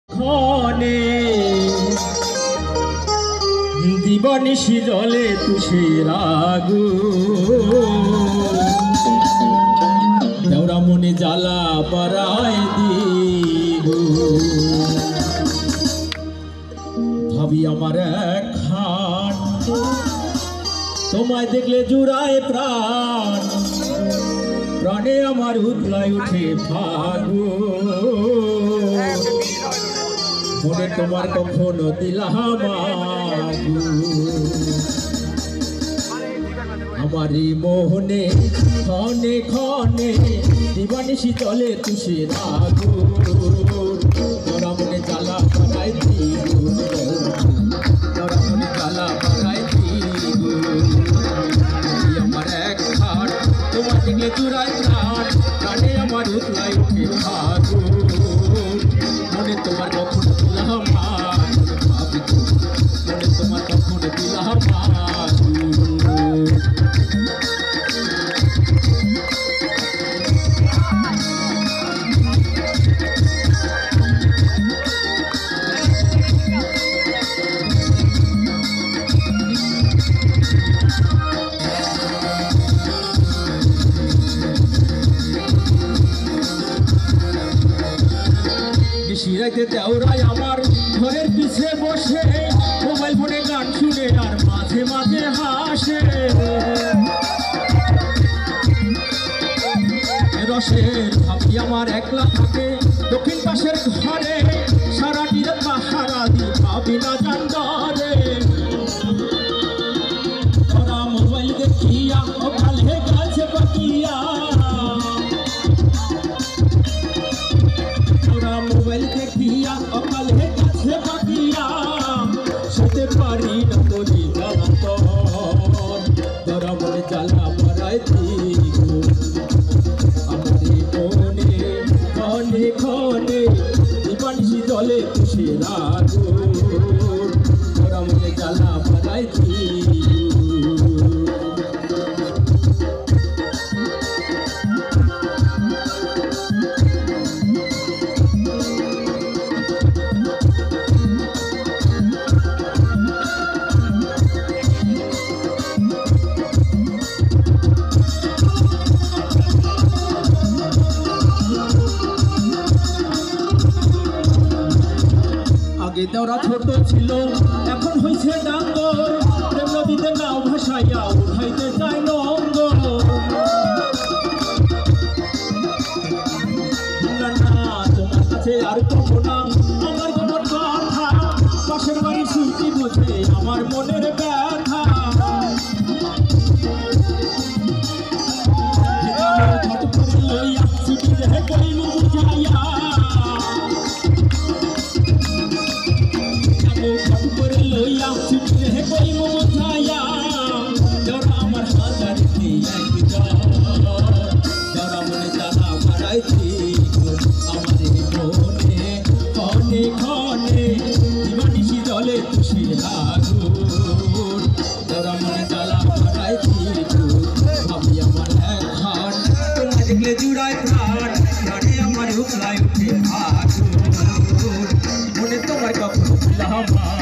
খনে দিবানিশি জলে তুষের আগুন দেওরা মনে জ্বালা বাড়ায় দিব ভাবি আমার একখান তোমায় দেখলে জুড়ায় প্রাণ প্রাণে আমার উতলায় উঠে ফাগুন মনে তোমার কখনো দিলাম আমারই মোহনে ক্ষণে ক্ষণে দিবানিশি চলে তুষের আগুন তোরা মনে জ্বালা বাড়াই দ্বিগুণ তোরা মনে জ্বালা বাড়াই দ্বিগুণ আমার এক খাট তোমার দেখলে চূড়ায় প্রাণ প্রাণে আমার উতলায় উঠে ফাগুন মনে তোমার কখনো দিলাম মনে তোমার কখনো দিলাম সিরাইতে দেওরাই আমার ঘরের পিছে বসে মোবাইল ফোনে গান শুনে আর মাঝে মাঝে হাসে রসের ভাবি আমার একলা থাকে দক্ষিণ পাশের ঘরে সারাটি পাহারা দি ভাবি না জানদারে তোরা মোবাইল দেখিয়া ও কালে গাছে পাকিয়া মোবাইল দেখিয়া অকাল হে কাছে পাকিয়া শুতে পারি না তোরি তোরা মনে জ্বালা বাড়াই দ্বিগুণ আমারই মনে ক্ষণে ক্ষণে দিবানিশি জলে তুষের আগুন তোরা মনে জ্বালা বাড়াই দ্বিগুণ আগে দেওরা ছোট ছিল এখন হয়েছে ডাঙ্গর প্রেম নদীতে নাও ভাসাইয়া উঠাইতে চাই নঙ্গ তোমার কাছে আর কখনো না আমার কোনো কথা পাশের বাড়ির সুইটি বোঝে আমার মনের ব্যথা লইয়া ছুটি দেহে কইল বুঝাইয়া লইয়া ছুটি হে কই মোছায়া তোরা আমার হাজার তোরা মনে জ্বালা বাড়াই দ্বিগুণ আমারে মনে ক্ষণে ক্ষণে দিবানিশি জলে তুষের আগুন তোরা মনে জ্বালা বাড়াই দ্বিগুণ ভাবি আমার একখান তোমায় দেখলে জুড়ায় প্রাণ প্রাণে আমার উতলায় উঠে ফাগুন মনে তোমার কখনো দিলাম